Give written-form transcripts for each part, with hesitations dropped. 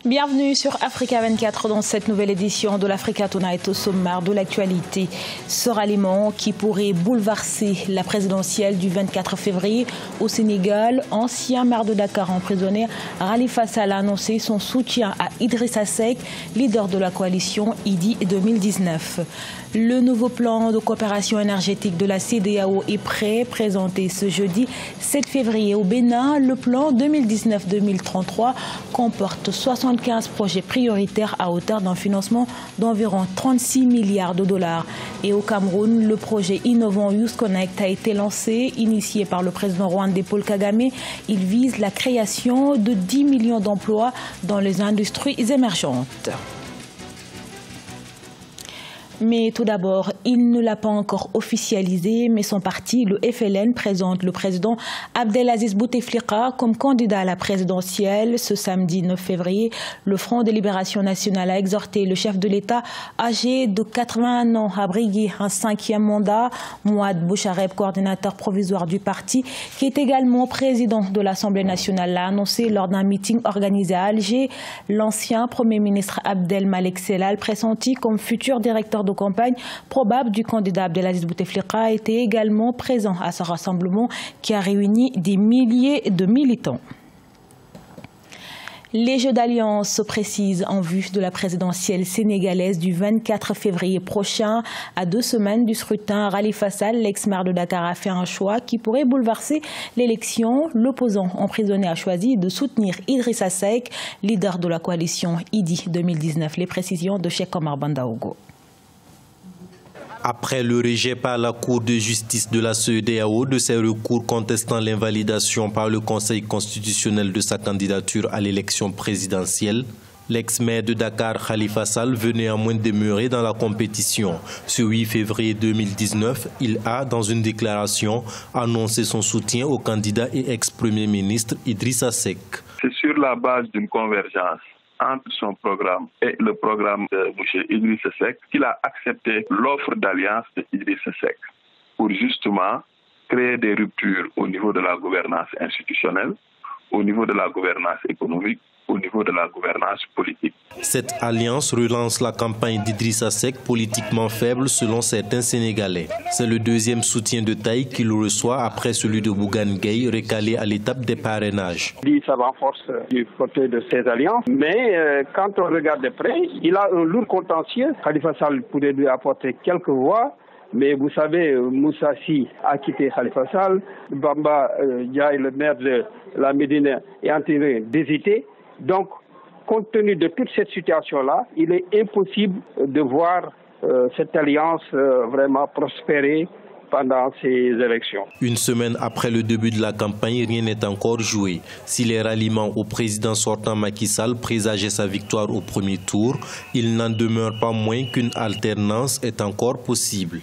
Bienvenue sur Africa 24 dans cette nouvelle édition de l'Africa Tonight au sommaire de l'actualité. Ce ralliement qui pourrait bouleverser la présidentielle du 24 février au Sénégal. Ancien maire de Dakar emprisonné, Khalifa Sall a annoncé son soutien à Idrissa Seck, leader de la coalition Idy 2019. Le nouveau plan de coopération énergétique de la CEDEAO est prêt, présenté ce jeudi 7 février au Bénin. Le plan 2019-2033 comporte 75 projets prioritaires à hauteur d'un financement d'environ 36 milliards de dollars. Et au Cameroun, le projet innovant Youth Connect a été lancé, initié par le président rwandais Paul Kagame. Il vise la création de 10 millions d'emplois dans les industries émergentes. Mais tout d'abord, il ne l'a pas encore officialisé, mais son parti, le FLN, présente le président Abdelaziz Bouteflika comme candidat à la présidentielle. Ce samedi 9 février, le Front de Libération Nationale a exhorté le chef de l'État, âgé de 81 ans, à briguer un 5e mandat. Mouad Bouchareb, coordinateur provisoire du parti, qui est également président de l'Assemblée nationale, l'a annoncé lors d'un meeting organisé à Alger. L'ancien Premier ministre Abdel Malek Sellal, pressenti comme futur directeur de campagne probable du candidat Abdelaziz Bouteflika, était également présent à ce rassemblement qui a réuni des milliers de militants. Les jeux d'alliance se précisent en vue de la présidentielle sénégalaise du 24 février prochain. À 2 semaines du scrutin, Khalifa Sall, l'ex-maire de Dakar, a fait un choix qui pourrait bouleverser l'élection. L'opposant emprisonné a choisi de soutenir Idrissa Seck, leader de la coalition Idy 2019. Les précisions de Cheikh Omar Bandaogo. Après le rejet par la Cour de justice de la CEDEAO de ses recours contestant l'invalidation par le Conseil constitutionnel de sa candidature à l'élection présidentielle, l'ex-maire de Dakar, Khalifa Sall, veut néanmoins demeurer dans la compétition. Ce 8 février 2019, il a, dans une déclaration, annoncé son soutien au candidat et ex-premier ministre Idrissa Seck. C'est sur la base d'une convergence entre son programme et le programme de M. Idrissa Seck qu'il a accepté l'offre d'alliance de Idrissa Seck pour justement créer des ruptures au niveau de la gouvernance institutionnelle, au niveau de la gouvernance économique, au niveau de la gouvernance politique. Cette alliance relance la campagne d'Idrissa Seck, politiquement faible selon certains Sénégalais. C'est le deuxième soutien de taille qu'il reçoit après celui de Bougane Gueye, recalé à l'étape des parrainages. Ça renforce du côté de ces alliances, mais quand on regarde de près, il a un lourd contentieux. Khalifa Sall pourrait lui apporter quelques voix. Mais vous savez, Moussa Sy a quitté Khalifa Sall. Bamba Diaye, le maire de la Médina, est en train d'hésiter. Donc, compte tenu de toute cette situation-là, il est impossible de voir cette alliance vraiment prospérer pendant ces élections. Une semaine après le début de la campagne, rien n'est encore joué. Si les ralliements au président sortant Macky Sall présageaient sa victoire au premier tour, il n'en demeure pas moins qu'une alternance est encore possible.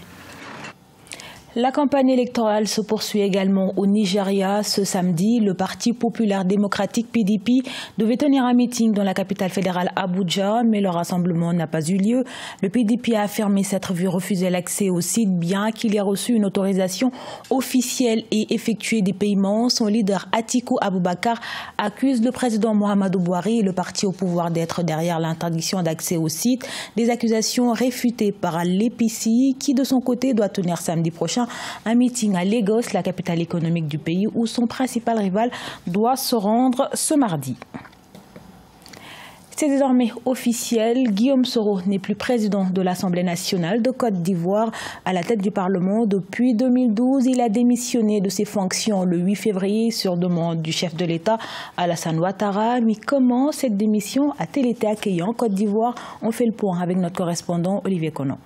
La campagne électorale se poursuit également au Nigeria. Ce samedi, le Parti populaire démocratique PDP devait tenir un meeting dans la capitale fédérale Abuja, mais le rassemblement n'a pas eu lieu. Le PDP a affirmé s'être vu refuser l'accès au site, bien qu'il ait reçu une autorisation officielle et effectué des paiements. Son leader Atiku Abubakar accuse le président Muhammadu Buhari et le parti au pouvoir d'être derrière l'interdiction d'accès au site. Des accusations réfutées par l'APC qui, de son côté, doit tenir samedi prochain un meeting à Lagos, la capitale économique du pays, où son principal rival doit se rendre ce mardi. C'est désormais officiel, Guillaume Soro n'est plus président de l'Assemblée nationale de Côte d'Ivoire. À la tête du Parlement depuis 2012, il a démissionné de ses fonctions le 8 février sur demande du chef de l'État, Alassane Ouattara. Mais comment cette démission a-t-elle été accueillie en Côte d'Ivoire? On fait le point avec notre correspondant Olivier Conan.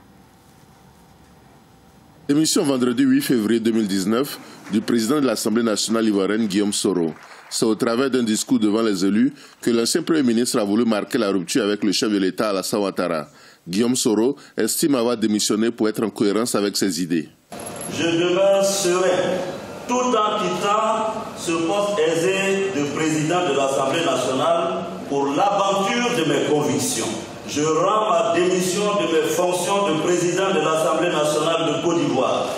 Émission vendredi 8 février 2019 du président de l'Assemblée nationale ivoirienne Guillaume Soro. C'est au travers d'un discours devant les élus que l'ancien Premier ministre a voulu marquer la rupture avec le chef de l'État Alassane Ouattara. Guillaume Soro estime avoir démissionné pour être en cohérence avec ses idées. Je demeure serein tout en quittant ce poste aisé de président de l'Assemblée nationale pour l'aventure de mes convictions. Je rends ma démission de mes fonctions de président de l'Assemblée nationale de Côte d'Ivoire.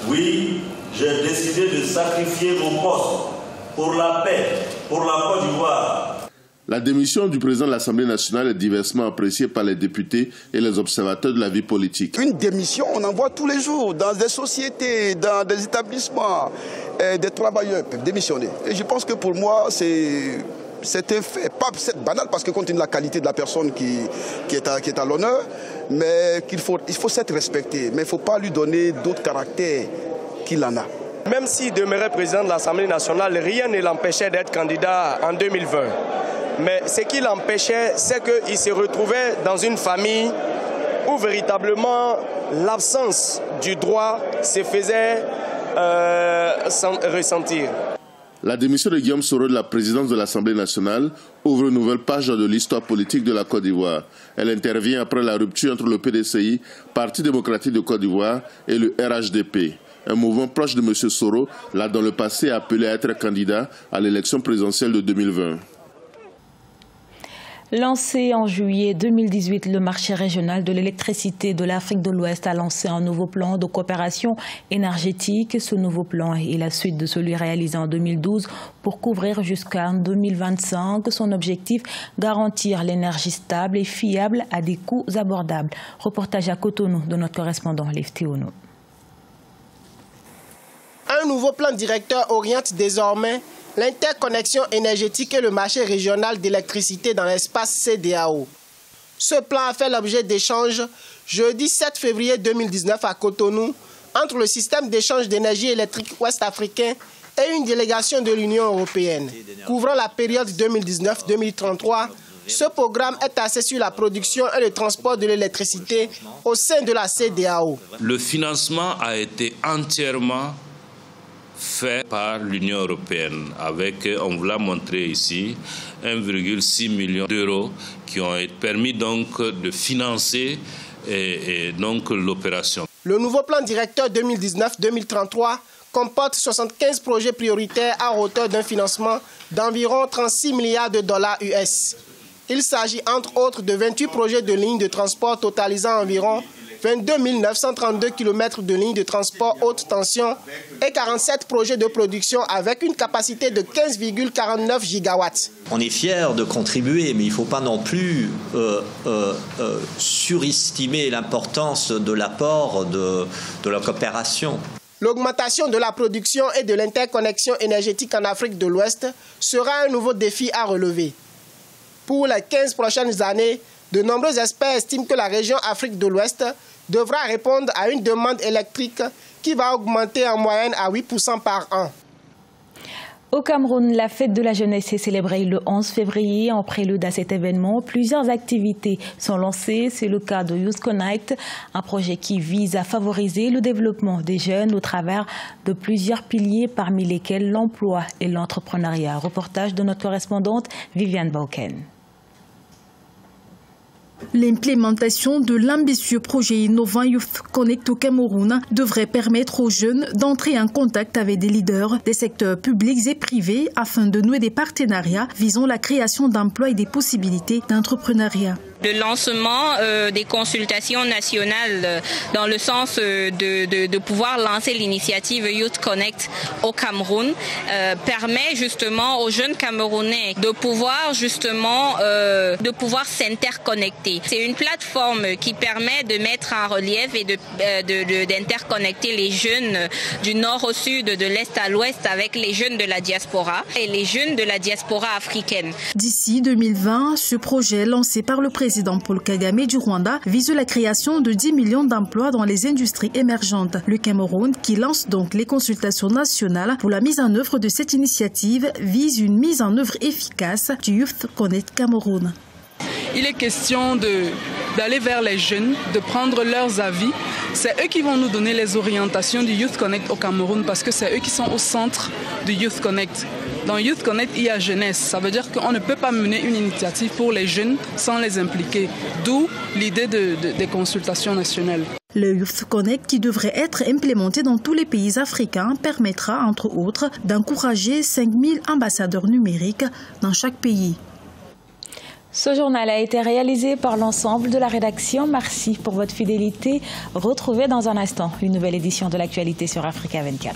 Oui, j'ai décidé de sacrifier mon poste pour la paix, pour la Côte d'Ivoire. La démission du président de l'Assemblée nationale est diversement appréciée par les députés et les observateurs de la vie politique. Une démission, on en voit tous les jours dans des sociétés, dans des établissements. Des travailleurs peuvent démissionner. Et je pense que pour moi, c'est un fait, pas banal parce que compte tenu de la qualité de la personne qui est à l'honneur, mais il faut s'être respecté. Mais il ne faut pas lui donner d'autres caractères qu'il en a. Même s'il demeurait président de l'Assemblée nationale, rien ne l'empêchait d'être candidat en 2020. Mais ce qui l'empêchait, c'est qu'il se retrouvait dans une famille où véritablement l'absence du droit se faisait ressentir. La démission de Guillaume Soro de la présidence de l'Assemblée nationale ouvre une nouvelle page de l'histoire politique de la Côte d'Ivoire. Elle intervient après la rupture entre le PDCI, Parti démocratique de Côte d'Ivoire, et le RHDP. Un mouvement proche de M. Soro l'a dans le passé appelé à être candidat à l'élection présidentielle de 2020. Lancé en juillet 2018, le marché régional de l'électricité de l'Afrique de l'Ouest a lancé un nouveau plan de coopération énergétique. Ce nouveau plan est la suite de celui réalisé en 2012 pour couvrir jusqu'en 2025. Son objectif, garantir l'énergie stable et fiable à des coûts abordables. Reportage à Cotonou de notre correspondant Lev Théono. Un nouveau plan directeur oriente désormais l'interconnexion énergétique et le marché régional d'électricité dans l'espace CEDEAO. Ce plan a fait l'objet d'échanges jeudi 7 février 2019 à Cotonou entre le système d'échange d'énergie électrique ouest-africain et une délégation de l'Union européenne. Couvrant la période 2019-2033, ce programme est axé sur la production et le transport de l'électricité au sein de la CEDEAO. Le financement a été entièrement fait par l'Union européenne avec, on vous l'a montré ici, 1,6 million d'euros qui ont permis donc de financer donc l'opération. Le nouveau plan directeur 2019-2033 comporte 75 projets prioritaires à hauteur d'un financement d'environ 36 milliards de dollars US. Il s'agit entre autres de 28 projets de lignes de transport totalisant environ 22 932 km de lignes de transport haute tension et 47 projets de production avec une capacité de 15,49 gigawatts. On est fiers de contribuer, mais il ne faut pas non plus surestimer l'importance de l'apport de la coopération. L'augmentation de la production et de l'interconnexion énergétique en Afrique de l'Ouest sera un nouveau défi à relever. Pour les 15 prochaines années, de nombreux experts estiment que la région Afrique de l'Ouest devra répondre à une demande électrique qui va augmenter en moyenne à 8% par an. Au Cameroun, la fête de la jeunesse est célébrée le 11 février. En prélude à cet événement, plusieurs activités sont lancées. C'est le cas de Youth Connect, un projet qui vise à favoriser le développement des jeunes au travers de plusieurs piliers, parmi lesquels l'emploi et l'entrepreneuriat. Reportage de notre correspondante Viviane Bauken. L'implémentation de l'ambitieux projet innovant Youth Connect au Cameroun devrait permettre aux jeunes d'entrer en contact avec des leaders des secteurs publics et privés afin de nouer des partenariats visant la création d'emplois et des possibilités d'entrepreneuriat. Le lancement des consultations nationales dans le sens de pouvoir lancer l'initiative Youth Connect au Cameroun permet justement aux jeunes Camerounais de pouvoir s'interconnecter. C'est une plateforme qui permet de mettre en relief et d'interconnecter les jeunes du nord au sud, de l'est à l'ouest avec les jeunes de la diaspora et les jeunes de la diaspora africaine. D'ici 2020, ce projet lancé par le président Paul Kagame du Rwanda vise la création de 10 millions d'emplois dans les industries émergentes. Le Cameroun, qui lance donc les consultations nationales pour la mise en œuvre de cette initiative, vise une mise en œuvre efficace du Youth Connect Cameroun. Il est question d'aller vers les jeunes, de prendre leurs avis. C'est eux qui vont nous donner les orientations du Youth Connect au Cameroun parce que c'est eux qui sont au centre du Youth Connect. Dans Youth Connect, il y a jeunesse. Ça veut dire qu'on ne peut pas mener une initiative pour les jeunes sans les impliquer. D'où l'idée des consultations nationales. Le Youth Connect, qui devrait être implémenté dans tous les pays africains, permettra, entre autres, d'encourager 5000 ambassadeurs numériques dans chaque pays. Ce journal a été réalisé par l'ensemble de la rédaction. Merci pour votre fidélité. Retrouvez dans un instant une nouvelle édition de l'actualité sur Africa 24.